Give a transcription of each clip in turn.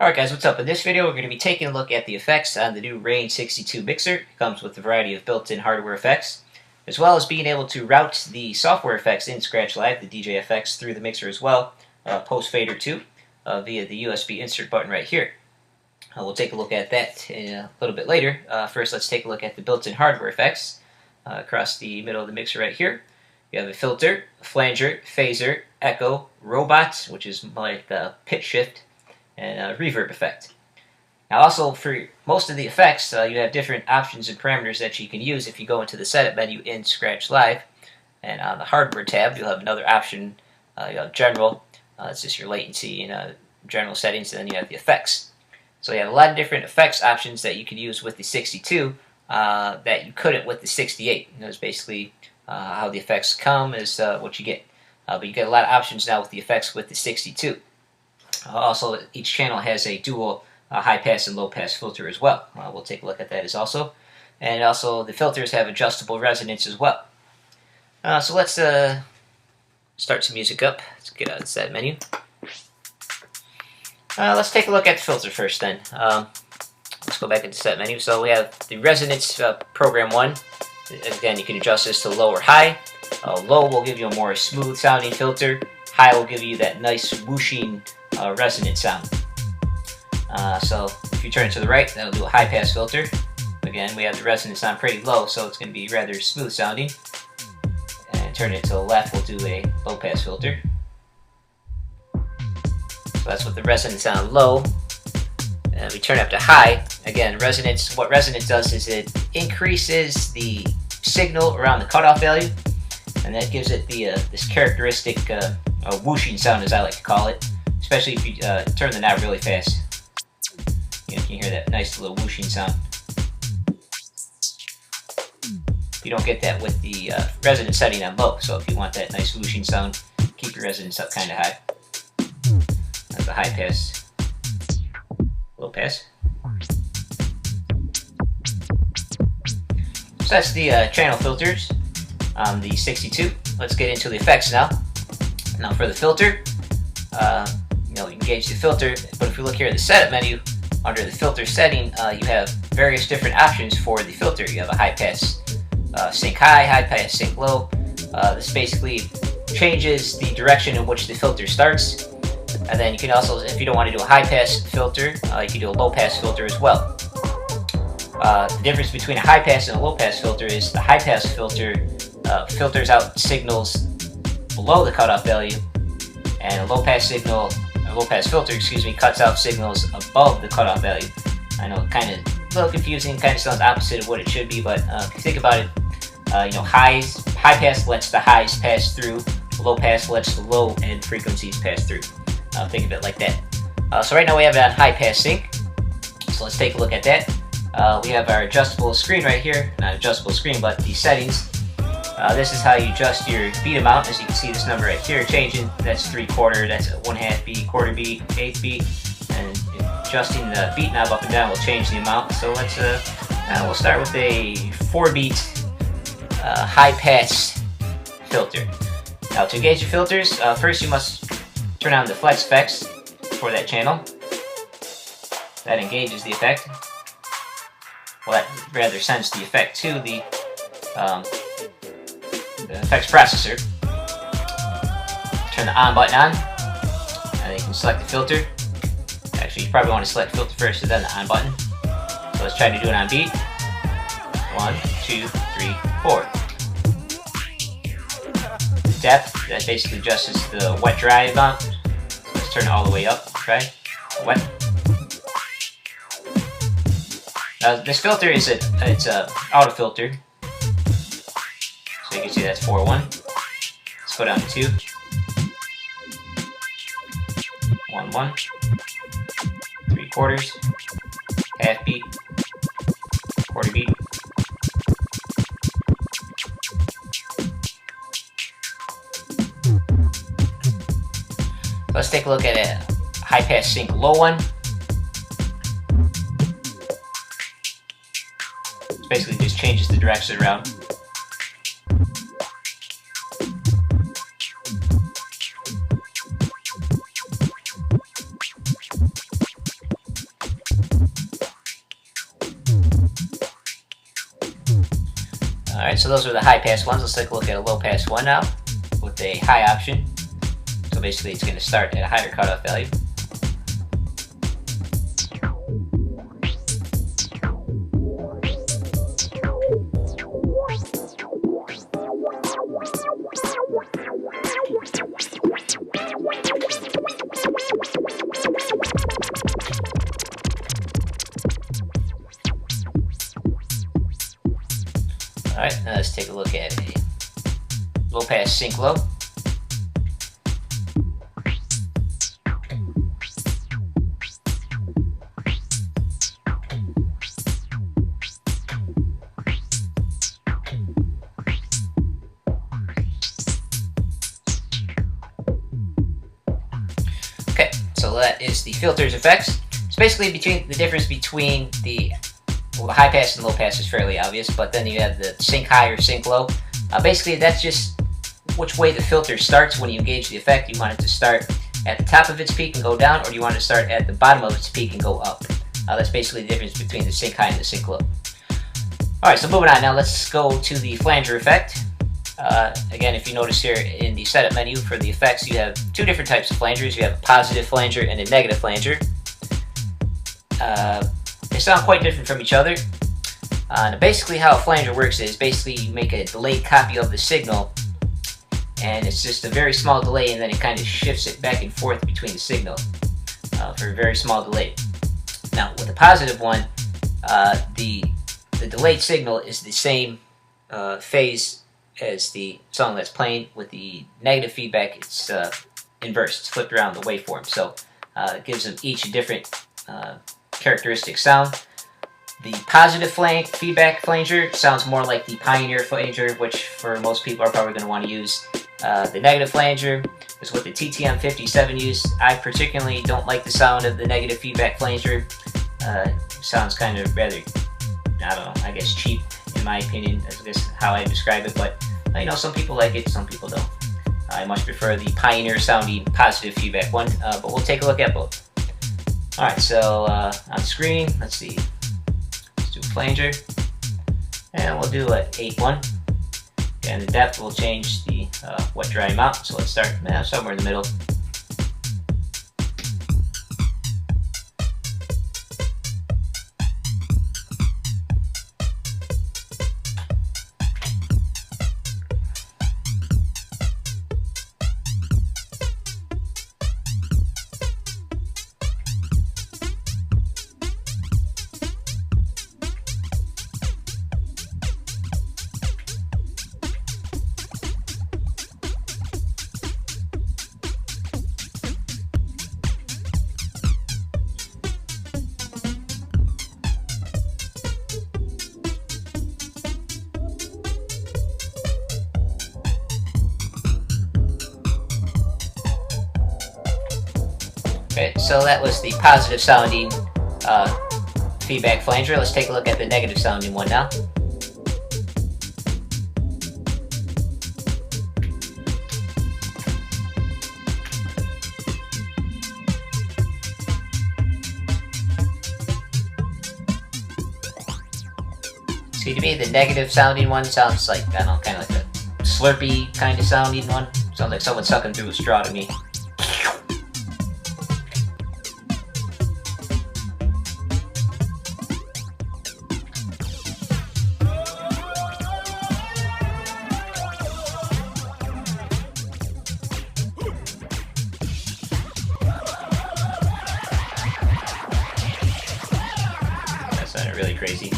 Alright guys, what's up? In this video we're going to be taking a look at the effects on the new Rane 62 mixer. It comes with a variety of built-in hardware effects, as well as being able to route the software effects in Scratch Live, the DJ effects, through the mixer as well, post-fader too, via the USB insert button right here. We'll take a look at that in a little bit later. First, let's take a look at the built-in hardware effects across the middle of the mixer right here. You have a filter, a flanger, phaser, echo, robot, which is like a pitch shift, and a reverb effect. Now also for most of the effects, you have different options and parameters that you can use if you go into the setup menu in Scratch Live. And on the hardware tab, you'll have another option. You have general, it's just your latency and general settings, and then you have the effects. So you have a lot of different effects options that you can use with the 62 that you couldn't with the 68. You know, it's basically how the effects come is what you get. But you get a lot of options now with the effects with the 62. Also, each channel has a dual high-pass and low-pass filter as well. We'll take a look at that as also. And also, the filters have adjustable resonance as well. So let's start some music up. Let's get out of the set menu. Let's take a look at the filter first then. Let's go back into set menu. So we have the resonance program 1. Again, you can adjust this to low or high. Low will give you a more smooth sounding filter. High will give you that nice whooshing resonant sound. So if you turn it to the right, that'll do a high pass filter. Again, we have the resonance on pretty low, so it's going to be rather smooth sounding. And turn it to the left, we'll do a low pass filter. So that's with the resonance on low. And we turn it up to high. Again, resonance. What resonance does is it increases the signal around the cutoff value, and that gives it the this characteristic whooshing sound, as I like to call it. Especially if you turn the knob really fast. You can hear that nice little whooshing sound. You don't get that with the resonance setting on low, so if you want that nice whooshing sound, keep your resonance up kind of high. That's the high pass. Low pass. So that's the channel filters on the 62. Let's get into the effects now. Now for the filter, you can gauge the filter, but if we look here at the setup menu, under the filter setting, you have various different options for the filter. You have a high pass sync high pass sync low. This basically changes the direction in which the filter starts. And then you can also, if you don't want to do a high pass filter, you can do a low pass filter as well. The difference between a high pass and a low pass filter is the high pass filter filters out signals below the cutoff value, and a low pass filter, cuts out signals above the cutoff value. I know, kind of a little confusing, kind of sounds opposite of what it should be, but if you think about it, high pass lets the highs pass through, low pass lets the low end frequencies pass through. Think of it like that. So right now we have it on high pass sync. So let's take a look at that. We have our adjustable screen right here, not adjustable screen, but the settings. This is how you adjust your beat amount. As you can see, this number right here changing. That's 3/4, that's a 1/2 beat, quarter beat, eighth beat, and adjusting the beat knob up and down will change the amount. So let's we'll start with a 4-beat high pass filter. Now to gauge your filters, first you must turn on the flex effects for that channel. That engages the effect. Well, that rather sends the effect to the effects processor. Turn the on button on, and then you can select the filter. Actually, you probably want to select filter first and then the on button. So let's try to do it on beat. 1, 2, 3, 4. The depth, that basically adjusts the wet dry amount. So let's turn it all the way up. Try wet. Now this filter is it's a auto filter. So you can see that's 4/1. Let's go down to 2. 1/1. 3/4. Half beat. Quarter beat. Let's take a look at a high pass sync low one. It basically just changes the direction around. Alright, so those are the high pass ones. Let's take a look at a low pass one now with a high option. So basically it's going to start at a higher cutoff value. Alright, now let's take a look at a low pass sync low. Okay, so that is the filters effects. It's basically the difference between the high pass and low pass is fairly obvious, but then you have the sync high or sync low. Basically, that's just which way the filter starts when you engage the effect. You want it to start at the top of its peak and go down, or do you want it to start at the bottom of its peak and go up? That's basically the difference between the sync high and the sync low. Alright, so moving on now, let's go to the flanger effect. Again, if you notice here in the setup menu for the effects, you have two different types of flangers. You have a positive flanger and a negative flanger. They sound quite different from each other. Basically how a flanger works is basically you make a delayed copy of the signal, and it's just a very small delay, and then it kind of shifts it back and forth between the signal for a very small delay. Now with the positive one, the delayed signal is the same phase as the song that's playing. With the negative feedback, it's inverse, it's flipped around the waveform, so it gives them each a different characteristic sound. The positive feedback flanger sounds more like the Pioneer flanger, which for most people are probably going to want to use. The negative flanger is what the TTM57 used. I particularly don't like the sound of the negative feedback flanger. Sounds kind of rather, I don't know, I guess cheap in my opinion. That's I guess how I describe it, but you know, some people like it, some people don't. I much prefer the Pioneer sounding positive feedback one, but we'll take a look at both. Alright, so on screen, let's see. Let's do flanger. And we'll do an 8-1. And the depth will change the wet dry amount. So let's start somewhere in the middle. Okay, so that was the positive sounding feedback flanger. Let's take a look at the negative sounding one now. See, to me, the negative sounding one sounds like, I don't know, kind of like a slurpy kind of sounding one. Sounds like someone sucking through a straw to me. That sounded really crazy.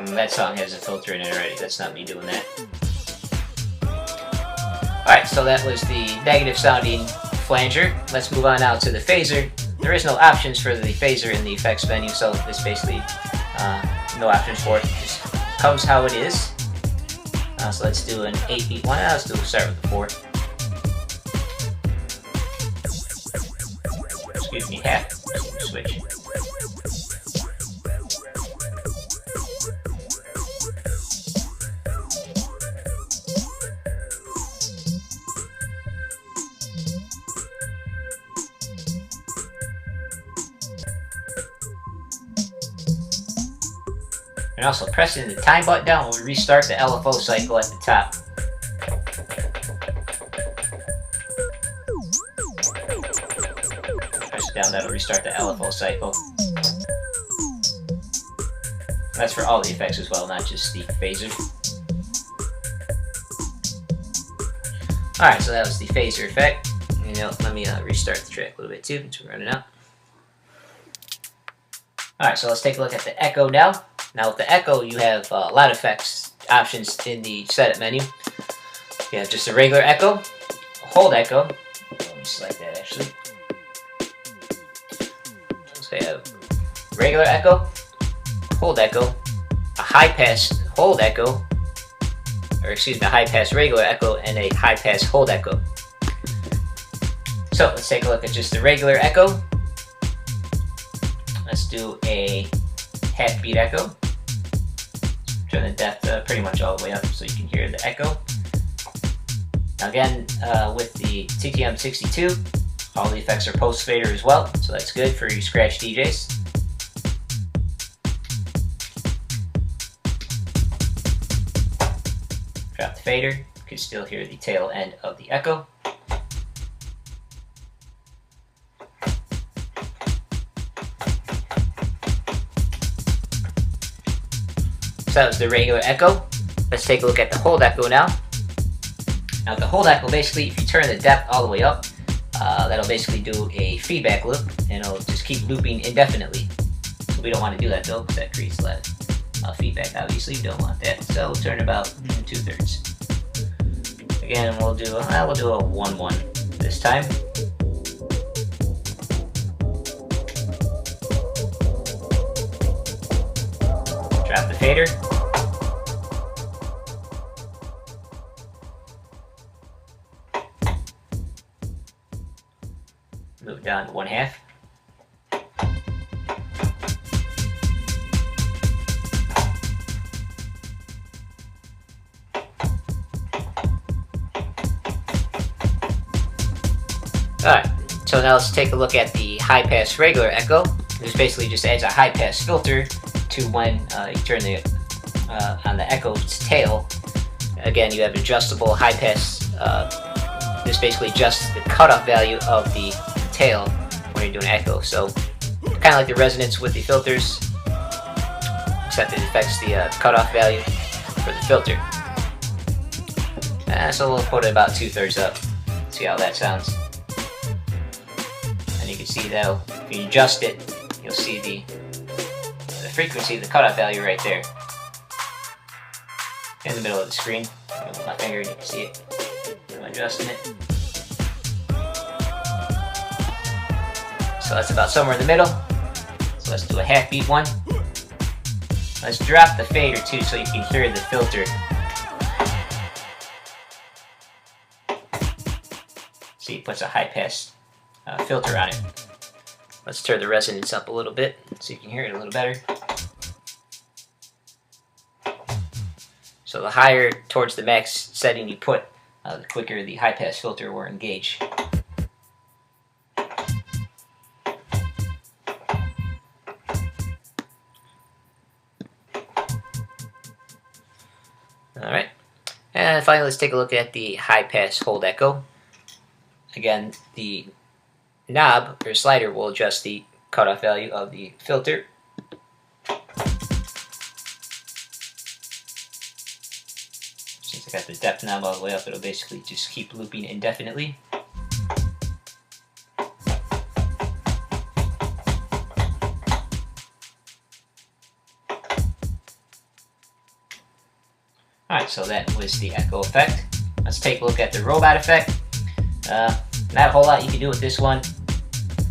That song has a filter in it already. That's not me doing that. Alright, so that was the negative sounding flanger. Let's move on now to the phaser. There is no options for the phaser in the effects menu, so this basically no options for it. It just comes how it is. So let's do an 8-beat one. Let's start with the 4. Excuse me, half switch. And also pressing the time button down will restart the LFO cycle at the top. Press it down, that'll restart the LFO cycle. That's for all the effects as well, not just the phaser. Alright, so that was the phaser effect. You know, let me restart the track a little bit too, since we're running out. Alright, so let's take a look at the echo now. Now with the echo, you have a lot of effects options in the setup menu. You have just a regular echo, a hold echo. Let me select that actually. So you have regular echo, hold echo, a high pass hold echo, or excuse me, a high pass regular echo, and a high pass hold echo. So let's take a look at just the regular echo. Let's do a half beat echo. Turn the depth pretty much all the way up so you can hear the echo. Now again, with the TTM62, all the effects are post fader as well, so that's good for you scratch DJs. Drop the fader, you can still hear the tail end of the echo. So that was the regular echo. Let's take a look at the hold echo now. Now the hold echo, basically, if you turn the depth all the way up, that'll basically do a feedback loop, and it'll just keep looping indefinitely. So we don't want to do that though, because that creates a lot of feedback. Obviously, we don't want that. So we'll turn about 2/3. Again, we'll do a 1/1 this time. Drop the fader. Move down to 1/2. Alright, so now let's take a look at the high pass regular echo. This basically just adds a high pass filter to when you turn the on the echo's tail. Again, you have adjustable high pass. This basically adjusts the cutoff value of the tail when you're doing echo. So kind of like the resonance with the filters, except it affects the cutoff value for the filter. So we'll put it about 2/3 up. See how that sounds. And you can see that if you adjust it, you'll see the frequency, the cutoff value right there in the middle of the screen. With my finger, and you can see it. I'm adjusting it. So that's about somewhere in the middle. So let's do a half beat one. Let's drop the fader too, so you can hear the filter. See, it puts a high pass filter on it. Let's turn the resonance up a little bit so you can hear it a little better. So the higher towards the max setting you put, the quicker the high pass filter will engage. Alright, and finally let's take a look at the high pass hold echo. Again, the knob or slider will adjust the cutoff value of the filter. Since I got the depth knob all the way up, it'll basically just keep looping indefinitely. Alright, so that was the echo effect. Let's take a look at the robot effect. Not a whole lot you can do with this one.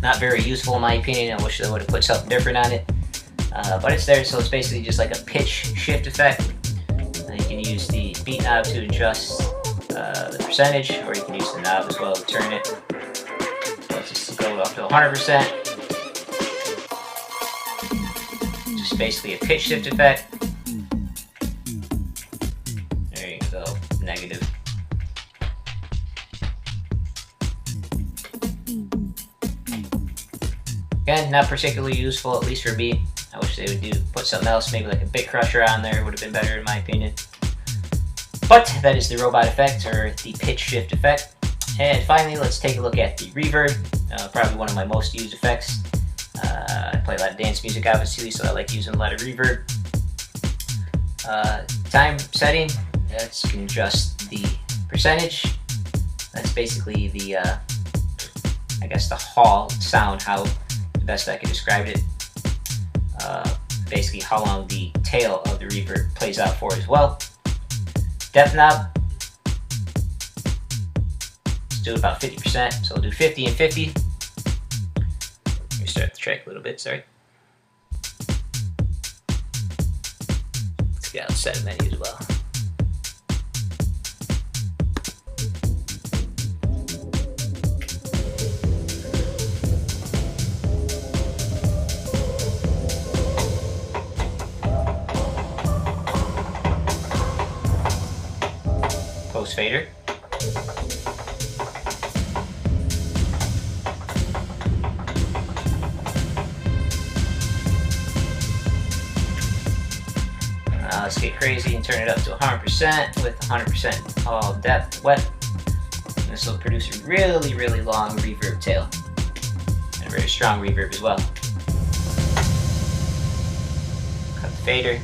Not very useful in my opinion. I wish they would have put something different on it. But it's there, so it's basically just like a pitch shift effect. You can use the beat knob to adjust the percentage, or you can use the knob as well to turn it. So let's just go up to 100%. Just basically a pitch shift effect. There you go, negative. Again, not particularly useful, at least for me. I wish they would put something else, maybe like a bit crusher on there would have been better in my opinion. But that is the robot effect, or the pitch shift effect. And finally, let's take a look at the reverb, probably one of my most used effects. I play a lot of dance music obviously, so I like using a lot of reverb. Time setting, you can adjust the percentage. That's basically the, I guess the hall sound, how the best I can describe it. Basically how long the tail of the reverb plays out for as well. Depth knob, let's do about 50%, so we'll do 50 and 50. Let me start the track a little bit, sorry. Let's get out the set menu as well. Post fader. Let's get crazy and turn it up to 100% with 100% all depth wet. And this will produce a really, really long reverb tail. And a very strong reverb as well. Cut the fader.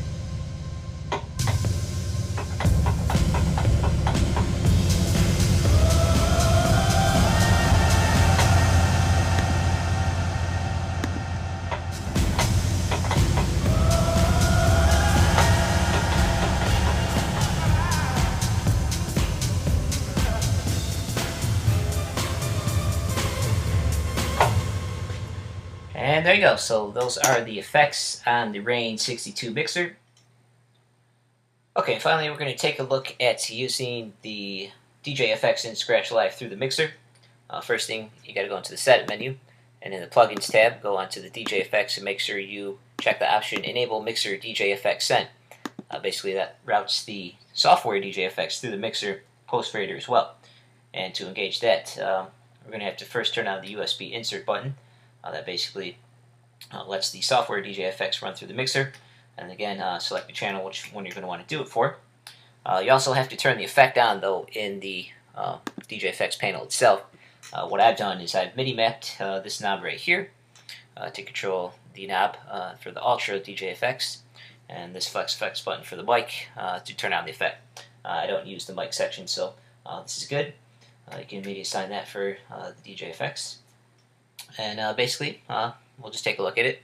And there you go. So those are the effects on the Rane 62 mixer. Okay, finally we're going to take a look at using the DJ effects in Scratch Live through the mixer. First thing, you got to go into the Setup menu, and in the Plugins tab, go onto the DJ effects and make sure you check the option Enable Mixer DJ Effects Send. Basically that routes the software DJ effects through the mixer post fader as well. And to engage that, we're going to have to first turn on the USB insert button. That basically lets the software DJ effects run through the mixer. And again, select the channel which one you're going to want to do it for. You also have to turn the effect on though in the DJ effects panel itself. What I've done is I've MIDI mapped this knob right here to control the knob for the Ultra DJ effects, and this flex effects button for the mic to turn on the effect. I don't use the mic section, so this is good. You can immediately assign that for the DJ effects. And basically, we'll just take a look at it.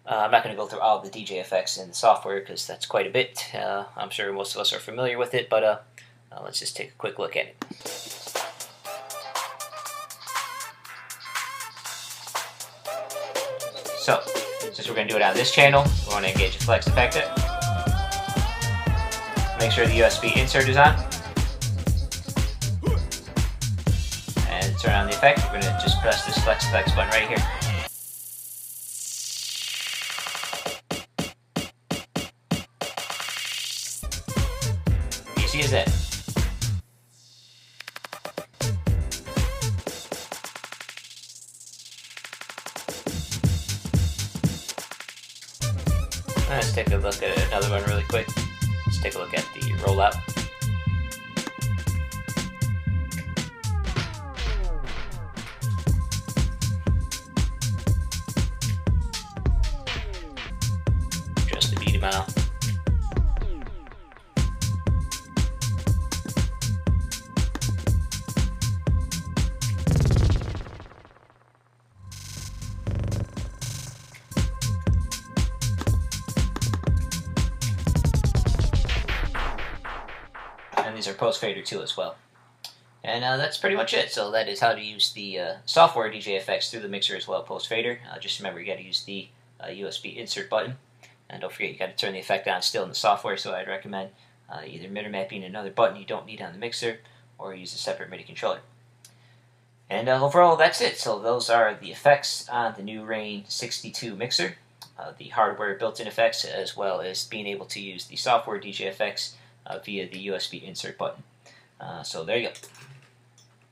I'm not going to go through all of the DJ effects in the software because that's quite a bit. I'm sure most of us are familiar with it, but let's just take a quick look at it. So, since we're going to do it on this channel, we want to engage the flex effector. Make sure the USB insert is on. And turn on the effect. We're going to just press this flex effects button right here. Easy as that. Let's take a look at another one really quick. Let's take a look at the rollout. Just the beat amount. And these are post fader too as well. And that's pretty much it. So that is how to use the software DJ effects through the mixer as well, post fader. Just remember you got to use the USB insert button, and don't forget you got to turn the effect on still in the software. So I'd recommend either MIDI mapping another button you don't need on the mixer, or use a separate MIDI controller. And overall, that's it. So those are the effects on the new Rane 62 mixer, the hardware built-in effects, as well as being able to use the software DJ effects via the USB insert button. So there you go.